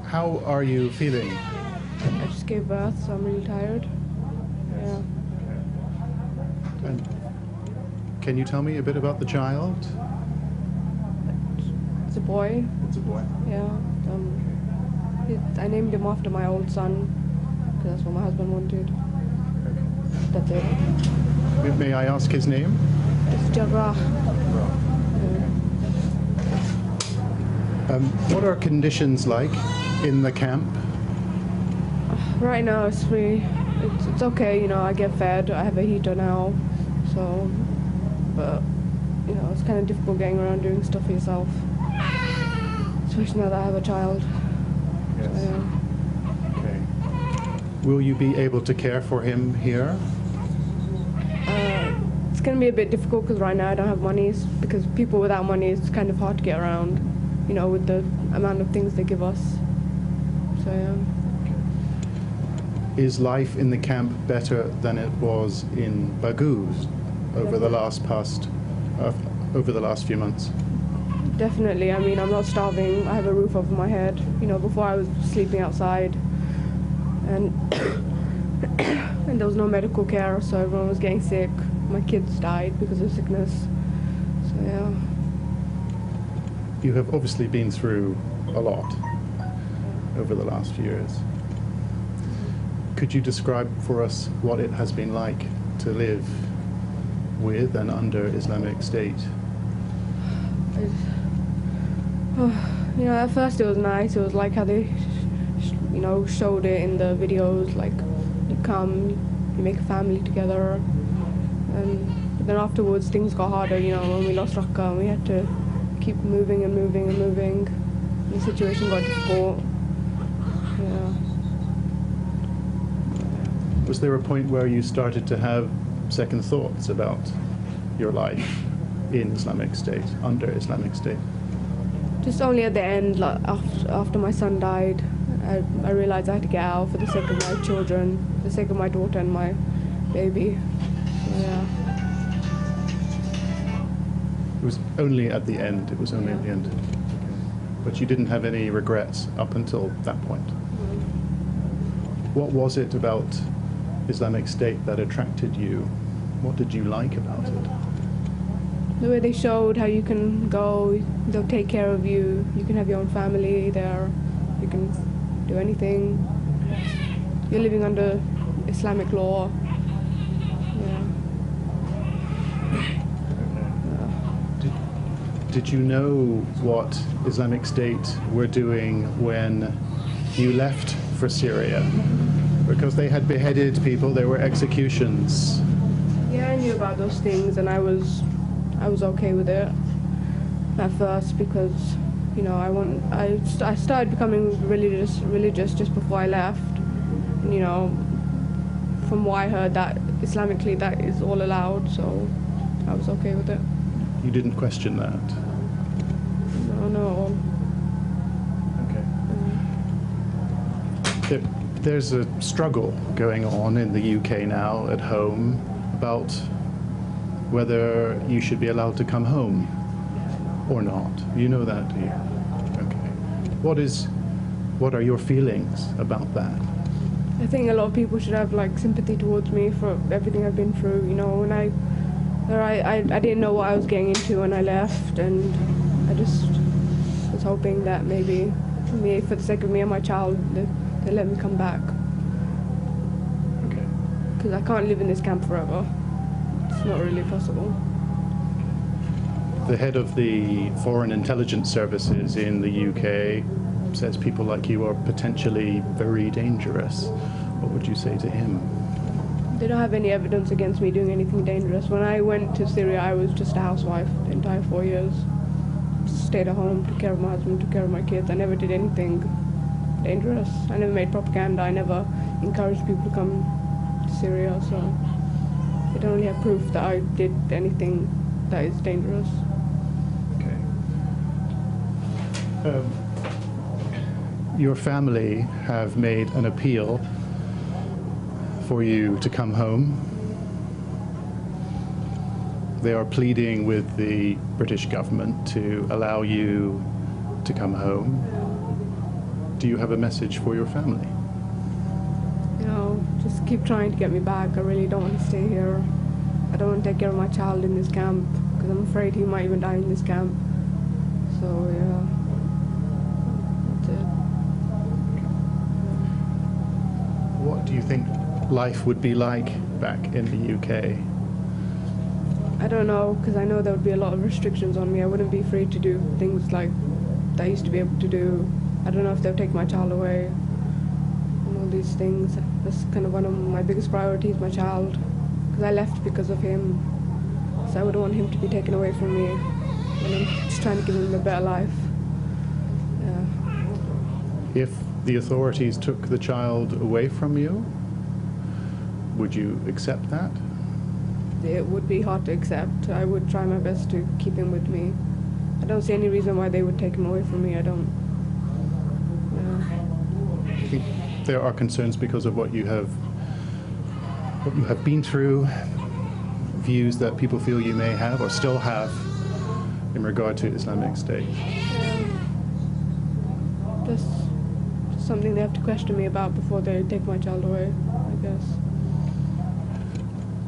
How are you feeling? I just gave birth, so I'm really tired. Yeah. And can you tell me a bit about the child? It's a boy. It's a boy. Yeah. I named him after my old son, because that's what my husband wanted. That's it. May I ask his name? It's Jarrah. What are conditions like in the camp? Right now it's okay, you know, I get fed, I have a heater now, so, but, you know, it's kind of difficult getting around doing stuff for yourself, especially now that I have a child. Yes. So, yeah. Okay. Will you be able to care for him here? It's going to be a bit difficult because right now I don't have monies, because people without money, it's kind of hard to get around, you know, with the amount of things they give us, so yeah. Is life in the camp better than it was in Baghouz over the last few months? Definitely. I mean, I'm not starving. I have a roof over my head. You know, before I was sleeping outside, and and there was no medical care, so everyone was getting sick. My kids died because of sickness. So yeah. You have obviously been through a lot over the last few years. Could you describe for us what it has been like to live with and under Islamic State? You know, at first it was nice. It was like how they, you know, showed it in the videos. Like, you come, you make a family together, and then afterwards things got harder. You know, when we lost Raqqa, we had to keep moving and moving and moving. The situation got difficult. Yeah. Was there a point where you started to have second thoughts about your life in Islamic State, under Islamic State? Just only at the end, like after my son died, I realized I had to get out for the sake of my children, for the sake of my daughter and my baby. So, yeah. It was only at the end. It was only at the end. But you didn't have any regrets up until that point. What was it about Islamic State that attracted you? What did you like about it? The way they showed how you can go, they'll take care of you, you can have your own family there, you can do anything. You're living under Islamic law. Yeah. Did you know what Islamic State were doing when you left for Syria? Because they had beheaded people, there were executions. Yeah, I knew about those things, and I was okay with it at first, because, you know, I started becoming religious just before I left. And, you know, from what I heard, that Islamically that is all allowed, so I was okay with it. You didn't question that? No. Okay. There's a struggle going on in the UK now at home about whether you should be allowed to come home or not. You know that, do you? Okay. What are your feelings about that? I think a lot of people should have like sympathy towards me for everything I've been through. You know, when I didn't know what I was getting into when I left, and I just was hoping that maybe for the sake of me and my child, they let me come back. Okay. Because I can't live in this camp forever. It's not really possible. The head of the Foreign Intelligence Services in the UK says people like you are potentially very dangerous. What would you say to him? They don't have any evidence against me doing anything dangerous. When I went to Syria, I was just a housewife the entire 4 years. Stayed at home, took care of my husband, took care of my kids. I never did anything dangerous. I never made propaganda. I never encouraged people to come to Syria, so they don't really have proof that I did anything that is dangerous. Okay. Your family have made an appeal for you to come home. They are pleading with the British government to allow you to come home. Do you have a message for your family? You know, just keep trying to get me back. I really don't want to stay here. I don't want to take care of my child in this camp because I'm afraid he might even die in this camp. So yeah, that's it. What do you think life would be like back in the UK? I don't know, because I know there would be a lot of restrictions on me. I wouldn't be free to do things like I used to be able to do. I don't know if they'll take my child away and all these things. That's kind of one of my biggest priorities, my child, because I left because of him. So I wouldn't want him to be taken away from me when I'm just trying to give him a better life. Yeah. If the authorities took the child away from you, would you accept that? It would be hard to accept. I would try my best to keep him with me. I don't see any reason why they would take him away from me. I don't. I think there are concerns because of what you have been through, views that people feel you may have or still have in regard to Islamic State. Just something they have to question me about before they take my child away, I guess.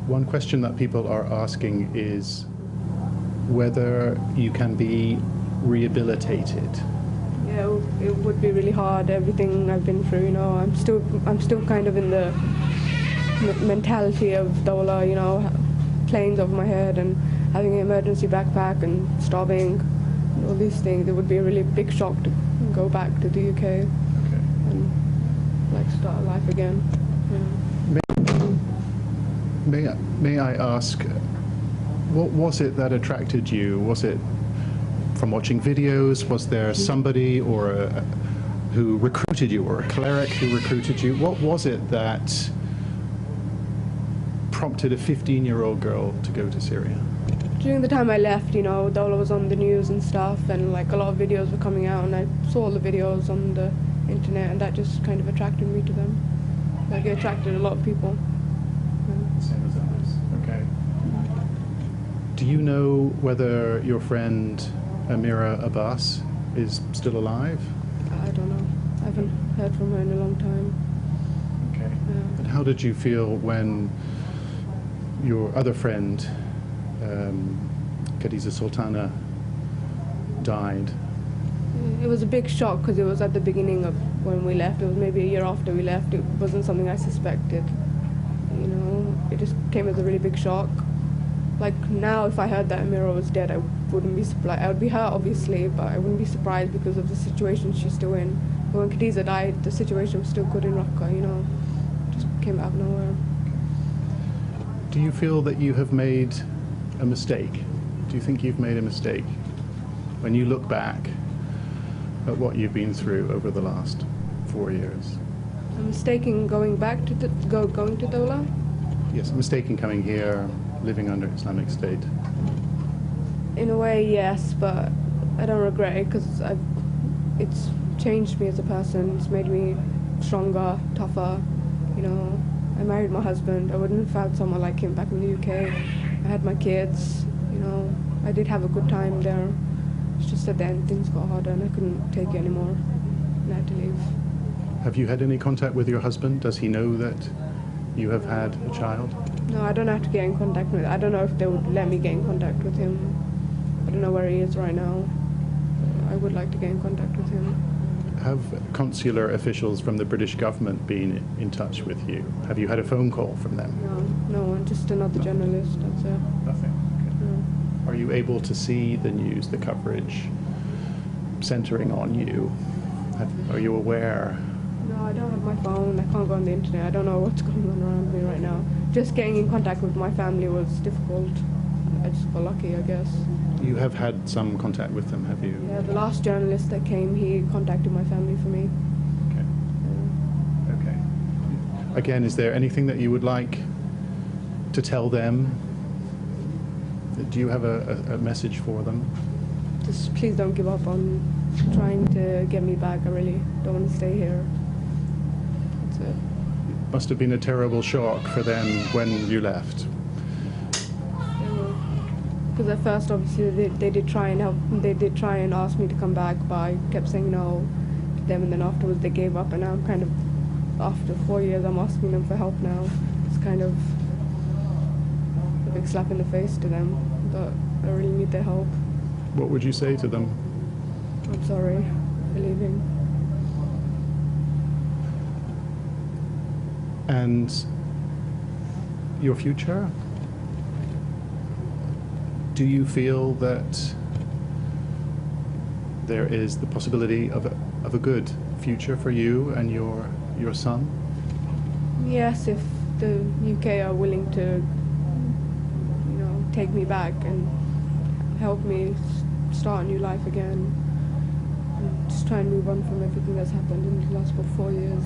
One question that people are asking is whether you can be rehabilitated. Yeah, it would be really hard. Everything I've been through, you know, I'm still kind of in the mentality of Dawla, you know, planes over my head and having an emergency backpack and starving, and all these things. It would be a really big shock to go back to the UK and like start life again. Yeah. May I ask, what was it that attracted you? Was it from watching videos? Was there somebody who recruited you, or a cleric who recruited you? What was it that prompted a 15-year-old girl to go to Syria? During the time I left, you know, Dawla was on the news and stuff, and like a lot of videos were coming out, and I saw all the videos on the internet, and that just kind of attracted me to them. Like it attracted a lot of people. Same as others. Okay. Do you know whether your friend Amira Abbas is still alive? I don't know. I haven't heard from her in a long time. Okay. Yeah. And how did you feel when your other friend, Khadija Sultana, died? It was a big shock because it was at the beginning of when we left. It was maybe a year after we left. It wasn't something I suspected. You know, it just came as a really big shock. Like now, if I heard that Amira was dead, I wouldn't be surprised. I would be hurt, obviously, but I wouldn't be surprised because of the situation she's still in. But when Khadija died, the situation was still good in Raqqa, you know. It just came out of nowhere. Do you feel that you have made a mistake? Do you think you've made a mistake when you look back at what you've been through over the last 4 years? A mistake in going back to going to Dawla? Yes, a mistake in coming here, living under Islamic State. In a way, yes, but I don't regret it because it's changed me as a person. It's made me stronger, tougher. You know, I married my husband. I wouldn't have found someone like him back in the UK. I had my kids. You know, I did have a good time there. It's just at the end things got harder and I couldn't take it anymore. And I had to leave. Have you had any contact with your husband? Does he know that you have had a child? No, I don't have to get in contact with. I don't know if they would let me get in contact with him. I don't know where he is right now. I would like to get in contact with him. Have consular officials from the British government been in touch with you? Have you had a phone call from them? No one, just another journalist, that's it. Nothing. Okay. No. Are you able to see the news, the coverage centering on you? Are you aware? No, I don't have my phone. I can't go on the internet. I don't know what's going on around me right now. Just getting in contact with my family was difficult. I just got lucky, I guess. You have had some contact with them, have you? Yeah, the last journalist that came, he contacted my family for me. Okay. Again, is there anything that you would like to tell them? Do you have a message for them? Just please don't give up on trying to get me back. I really don't want to stay here. That's it. It must have been a terrible shock for them when you left. Because at first, obviously, they did try and help. They did try and ask me to come back, but I kept saying no. them, and then afterwards they gave up, and now I'm kind of, after 4 years, I'm asking them for help now. It's kind of a big slap in the face to them, but I really need their help. What would you say to them? I'm sorry for leaving. And your future? Do you feel that there is the possibility of a good future for you and your son? Yes, if the UK are willing to, take me back and help me start a new life again, and just try and move on from everything that's happened in the last 4 years.